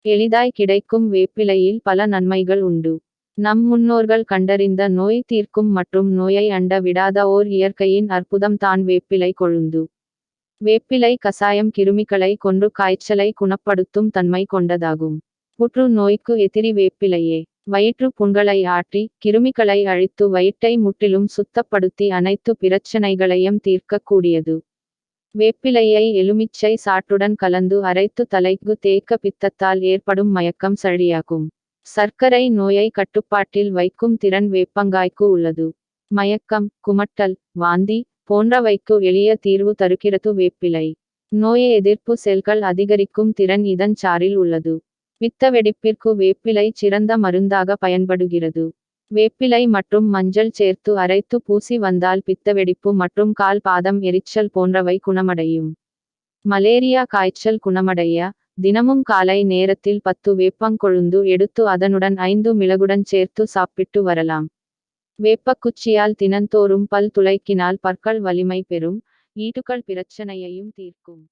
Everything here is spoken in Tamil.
எளிதாய் கிடைக்கும் வேப்பிலையில் பல நன்மைகள் உண்டு. நம் முன்னோர்கள் கண்டறிந்த நோய் தீர்க்கும் மற்றும் நோயை அண்ட விடாத ஓர் இயற்கையின் அற்புதம் தான் வேப்பிலை கொழுந்து. வேப்பிலை கசாயம் கிருமிகளை கொன்று காய்ச்சலை குணப்படுத்தும் தன்மை கொண்டதாகும். புற்று நோய்க்கு எதிரி வேப்பிலையே. வயிற்று புண்களை ஆற்றி கிருமிகளை அழித்து வயிற்றை முற்றிலும் சுத்தப்படுத்தி அனைத்து பிரச்சனைகளையும் தீர்க்கக்கூடியது. வேப்பிலையை எலுமிச்சை சாற்றுடன் கலந்து அரைத்து தலைக்கு தேய்க்க பித்தத்தால் ஏற்படும் மயக்கம் சரியாகும். சர்க்கரை நோயை கட்டுப்பாட்டில் வைக்கும் திறன் வேப்பங்காய்க்கு உள்ளது. மயக்கம், குமட்டல், வாந்தி போன்றவைக்கு எளிய தீர்வு தருகிறது வேப்பிலை. நோய் எதிர்ப்பு செல்கள் அதிகரிக்கும் திறன் இதன் சாறில் உள்ளது. பித்த வெடிப்பிற்கு வேப்பிலை சிறந்த மருந்தாக பயன்படுகிறது. வேப்பிலை மற்றும் மஞ்சள் சேர்த்து அரைத்து பூசி வந்தால் பித்தவெடிப்பு மற்றும் கால் பாதம் எரிச்சல் போன்றவை குணமடையும். மலேரியா காய்ச்சல் குணமடைய தினமும் காலை நேரத்தில் 10 வேப்பங்கொழுந்து எடுத்து அதனுடன் 5 மிளகுடன் சேர்த்து சாப்பிட்டு வரலாம். வேப்பக்குச்சியால் தினந்தோறும் பல் துளைக்கினால் பற்கள் வலிமை பெறும். ஈறுகள் பிரச்சனையையும் தீர்க்கும்.